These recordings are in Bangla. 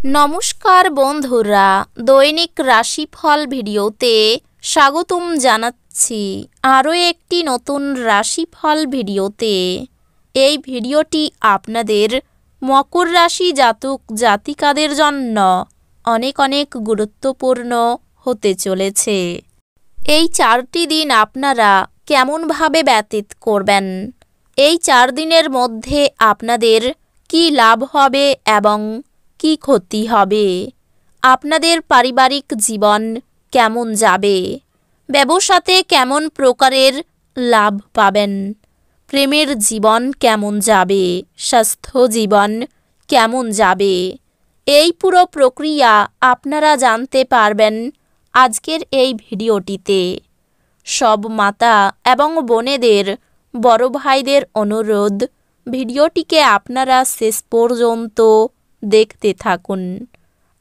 নমস্কার বন্ধুরা, দৈনিক রাশিফল ভিডিওতে স্বাগতম জানাচ্ছি আরও একটি নতুন রাশিফল ভিডিওতে। এই ভিডিওটি আপনাদের মকর রাশি জাতক জাতিকাদের জন্য অনেক অনেক গুরুত্বপূর্ণ হতে চলেছে। এই 4টি দিন আপনারা কেমনভাবে ব্যতীত করবেন, এই 4 দিনের মধ্যে আপনাদের কি লাভ হবে এবং কি ক্ষতি হবে, আপনাদের পারিবারিক জীবন কেমন যাবে, ব্যবসাতে কেমন প্রকারের লাভ পাবেন, প্রেমের জীবন কেমন যাবে, স্বাস্থ্য জীবন কেমন যাবে, এই পুরো প্রক্রিয়া আপনারা জানতে পারবেন আজকের এই ভিডিওটিতে। সব মাতা এবং বোনেদের, বড় ভাইদের অনুরোধ, ভিডিওটিকে আপনারা শেষ পর্যন্ত দেখতে থাকুন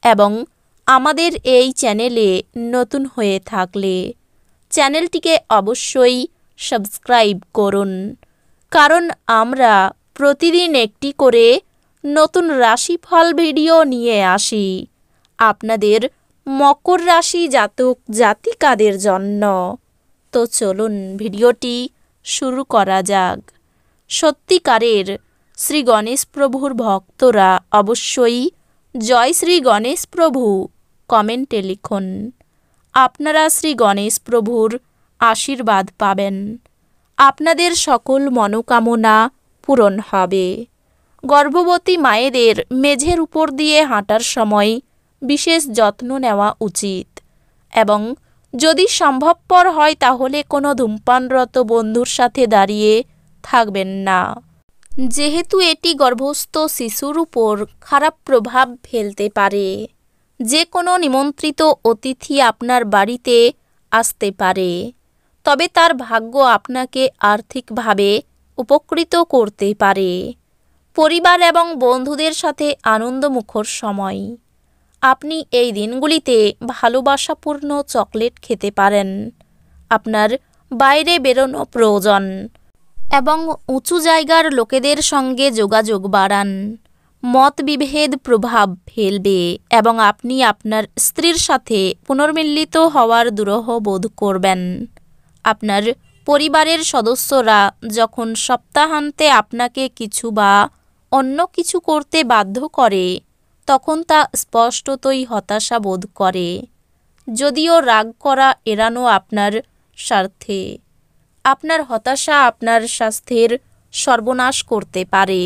এবং আমাদের এই চ্যানেলে নতুন হয়ে থাকলে চ্যানেলটিকে অবশ্যই সাবস্ক্রাইব করুন, কারণ আমরা প্রতিদিন একটি করে নতুন রাশিফল ভিডিও নিয়ে আসি আপনাদের মকর রাশি জাতক জাতিকাদের জন্য। তো চলুন ভিডিওটি শুরু করা যাক। সত্যিকারের শ্রী গণেশ প্রভুর ভক্তরা অবশ্যই জয় শ্রী গণেশ প্রভু কমেন্টে লিখুন। আপনারা শ্রী গণেশ প্রভুর আশীর্বাদ পাবেন, আপনাদের সকল মনোকামনা পূরণ হবে। গর্ভবতী মায়েদের মেঝের উপর দিয়ে হাঁটার সময় বিশেষ যত্ন নেওয়া উচিত এবং যদি সম্ভবপর হয় তাহলে কোনো ধূমপানরত বন্ধুর সাথে দাঁড়িয়ে থাকবেন না, যেহেতু এটি গর্ভস্থ শিশুর উপর খারাপ প্রভাব ফেলতে পারে। যে কোনো নিমন্ত্রিত অতিথি আপনার বাড়িতে আসতে পারে, তবে তার ভাগ্য আপনাকে আর্থিকভাবে উপকৃত করতে পারে। পরিবার এবং বন্ধুদের সাথে আনন্দমুখর সময়। আপনি এই দিনগুলিতে ভালোবাসাপূর্ণ চকলেট খেতে পারেন। আপনার বাইরে বেরোনো প্রয়োজন এবং উঁচু জায়গার লোকেদের সঙ্গে যোগাযোগ বাড়ান। মতবিভেদ প্রভাব ফেলবে এবং আপনি আপনার স্ত্রীর সাথে পুনর্মিলিত হওয়ার দুরূহ বোধ করবেন। আপনার পরিবারের সদস্যরা যখন সপ্তাহান্তে আপনাকে কিছু বা অন্য কিছু করতে বাধ্য করে, তখন তা স্পষ্টতই হতাশা বোধ করে, যদিও রাগ করা এড়ানো আপনার স্বার্থে। আপনার হতাশা আপনার স্বাস্থ্যের সর্বনাশ করতে পারে।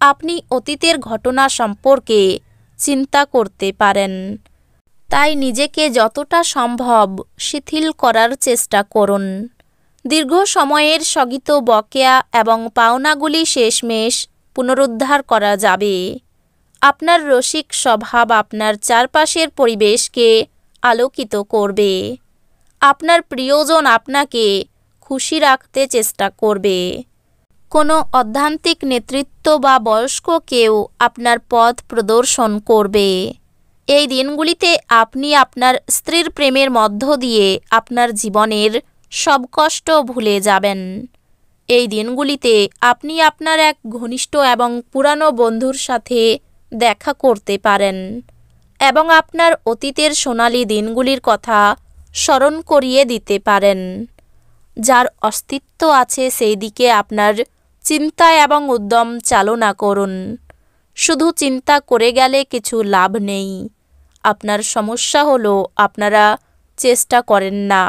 আপনি অতীতের ঘটনা সম্পর্কে চিন্তা করতে পারেন, তাই নিজেকে যতটা সম্ভব শিথিল করার চেষ্টা করুন। দীর্ঘ সময়ের স্থগিত বকেয়া এবং পাওনাগুলি শেষমেশ পুনরুদ্ধার করা যাবে। আপনার রসিক স্বভাব আপনার চারপাশের পরিবেশকে আলোকিত করবে। আপনার প্রিয়জন আপনাকে খুশি রাখতে চেষ্টা করবে। কোনো অধ্যাত্মিক নেতৃত্ব বা বয়স্ক কেউ আপনার পথ প্রদর্শন করবে। এই দিনগুলিতে আপনি আপনার স্ত্রীর প্রেমের মধ্য দিয়ে আপনার জীবনের সব কষ্ট ভুলে যাবেন। এই দিনগুলিতে আপনি আপনার এক ঘনিষ্ঠ এবং পুরানো বন্ধুর সাথে দেখা করতে পারেন এবং আপনার অতীতের সোনালী দিনগুলির কথা স্মরণ করিয়ে দিতে পারেন। যার অস্তিত্ব আছে সেই দিকে আপনার চিন্তা এবং উদ্যম চালনা করুন। শুধু চিন্তা করে গেলে কিছু লাভ নেই। আপনার সমস্যা হলো আপনারা চেষ্টা করেন না,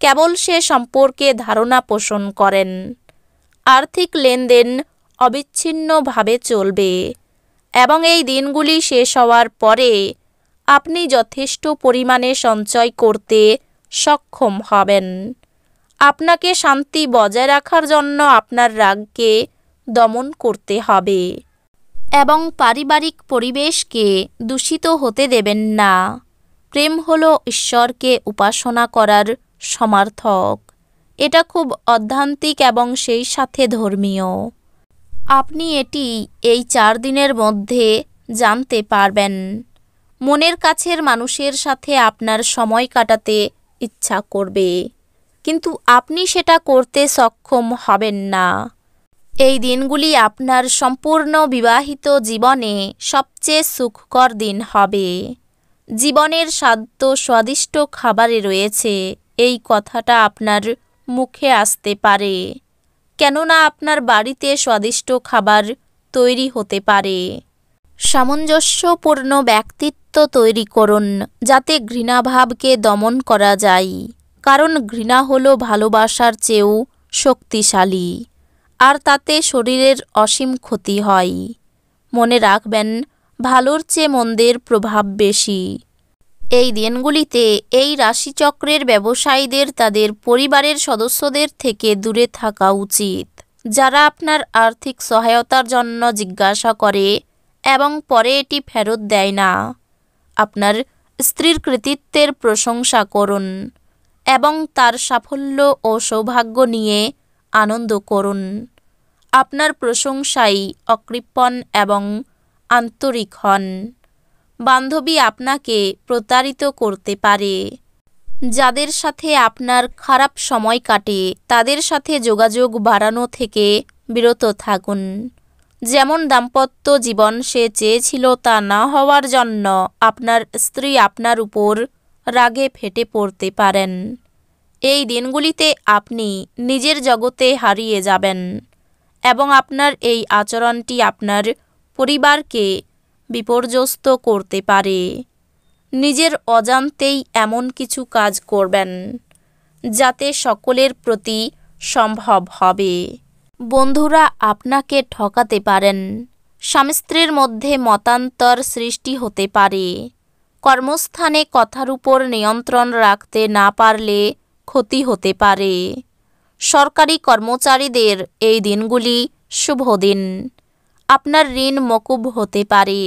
কেবল সে সম্পর্কে ধারণা পোষণ করেন। আর্থিক লেনদেন অবিচ্ছিন্নভাবে চলবে এবং এই দিনগুলি শেষ হওয়ার পরে আপনি যথেষ্ট পরিমাণে সঞ্চয় করতে সক্ষম হবেন। আপনাকে শান্তি বজায় রাখার জন্য আপনার রাগকে দমন করতে হবে এবং পারিবারিক পরিবেশকে দূষিত হতে দেবেন না। প্রেম হলো ঈশ্বরকে উপাসনা করার সমার্থক। এটা খুব আধ্যাত্মিক এবং সেই সাথে ধর্মীয়। আপনি এটি এই 4 দিনের মধ্যে জানতে পারবেন। মনের কাছের মানুষের সাথে আপনার সময় কাটাতে ইচ্ছা করবে, কিন্তু আপনি সেটা করতে সক্ষম হবেন না। এই দিনগুলি আপনার সম্পূর্ণ বিবাহিত জীবনে সবচেয়ে সুখকর দিন হবে। জীবনের স্বাদিষ্ট খাবারে রয়েছে, এই কথাটা আপনার মুখে আসতে পারে, কেননা আপনার বাড়িতে স্বাদিষ্ট খাবার তৈরি হতে পারে। সামঞ্জস্যপূর্ণ ব্যক্তিত্ব তৈরি করুন, যাতে ঘৃণাভাবকে দমন করা যায়, কারণ ঘৃণা হলো ভালোবাসার চেয়েও শক্তিশালী, আর তাতে শরীরের অসীম ক্ষতি হয়। মনে রাখবেন, ভালোর চেয়ে মন্দের প্রভাব বেশি। এই দিনগুলিতে এই রাশিচক্রের ব্যবসায়ীদের তাদের পরিবারের সদস্যদের থেকে দূরে থাকা উচিত, যারা আপনার আর্থিক সহায়তার জন্য জিজ্ঞাসা করে এবং পরে এটি ফেরত দেয় না। আপনার স্ত্রীর কৃতিত্বের প্রশংসা করুন এবং তার সাফল্য ও সৌভাগ্য নিয়ে আনন্দ করুন। আপনার প্রশংসায় অকৃপণ এবং আন্তরিক হন। বান্ধবী আপনাকে প্রতারিত করতে পারে। যাদের সাথে আপনার খারাপ সময় কাটে তাদের সাথে যোগাযোগ বাড়ানো থেকে বিরত থাকুন। যেমন দাম্পত্য জীবন সে চেয়েছিল তা না হওয়ার জন্য আপনার স্ত্রী আপনার উপর রাগে ফেটে পড়তে পারেন। এই দিনগুলিতে আপনি নিজের জগতে হারিয়ে যাবেন এবং আপনার এই আচরণটি আপনার পরিবারকে বিপর্যস্ত করতে পারে। নিজের অজান্তেই এমন কিছু কাজ করবেন যাতে সকলের প্রতি সম্ভব হবে। বন্ধুরা আপনাকে ঠকাতে পারেন। স্বামী স্ত্রীর মধ্যে মতান্তর সৃষ্টি হতে পারে। কর্মস্থানে কথার উপর নিয়ন্ত্রণ রাখতে না পারলে ক্ষতি হতে পারে। সরকারি কর্মচারীদের এই দিনগুলি শুভ দিন। আপনার ঋণ মকুব হতে পারে।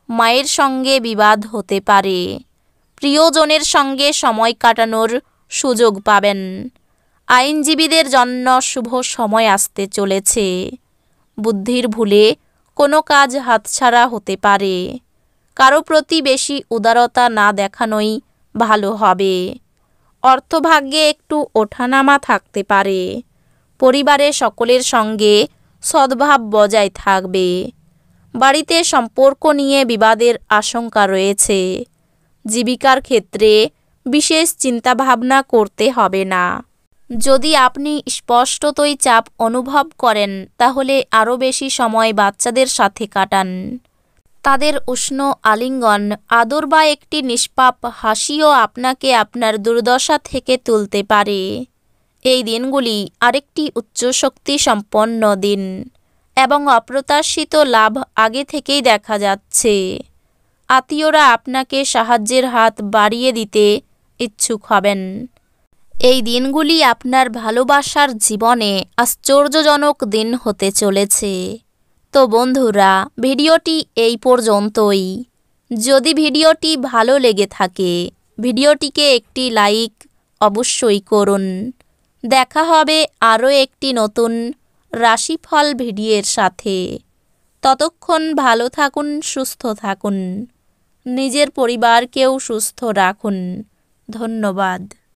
মায়ের সঙ্গে বিবাদ হতে পারে। প্রিয়জনের সঙ্গে সময় কাটানোর সুযোগ পাবেন। আইনজীবীদের জন্য শুভ সময় আসতে চলেছে। বুদ্ধির ভুলে কোনো কাজ হাতছাড়া হতে পারে। কারো প্রতি বেশি উদারতা না দেখানোই ভালো হবে। অর্থভাগ্যে একটু ওঠানামা থাকতে পারে। পরিবারে সকলের সঙ্গে সদ্ভাব বজায় থাকবে। বাড়িতে সম্পর্ক নিয়ে বিবাদের আশঙ্কা রয়েছে। জীবিকার ক্ষেত্রে বিশেষ চিন্তাভাবনা করতে হবে না। যদি আপনি স্পষ্টতই চাপ অনুভব করেন তাহলে আরও বেশি সময় বাচ্চাদের সাথে কাটান। তাদের উষ্ণ আলিঙ্গন, আদর বা একটি নিষ্পাপ হাসিও আপনাকে আপনার দুর্দশা থেকে তুলতে পারে। এই দিনগুলি আরেকটি উচ্চশক্তি সম্পন্ন দিন এবং অপ্রত্যাশিত লাভ আগে থেকেই দেখা যাচ্ছে। আত্মীয়রা আপনাকে সাহায্যের হাত বাড়িয়ে দিতে ইচ্ছুক হবেন। এই দিনগুলি আপনার ভালোবাসার জীবনে আশ্চর্যজনক দিন হতে চলেছে। তো বন্ধুরা, ভিডিওটি এই পর্যন্তই। যদি ভিডিওটি ভালো লেগে থাকে ভিডিওটিকে একটি লাইক অবশ্যই করুন। দেখা হবে আরও একটি নতুন রাশিফল ভিডিওর সাথে। ততক্ষণ ভালো থাকুন, সুস্থ থাকুন, নিজের পরিবারকেও সুস্থ রাখুন। ধন্যবাদ।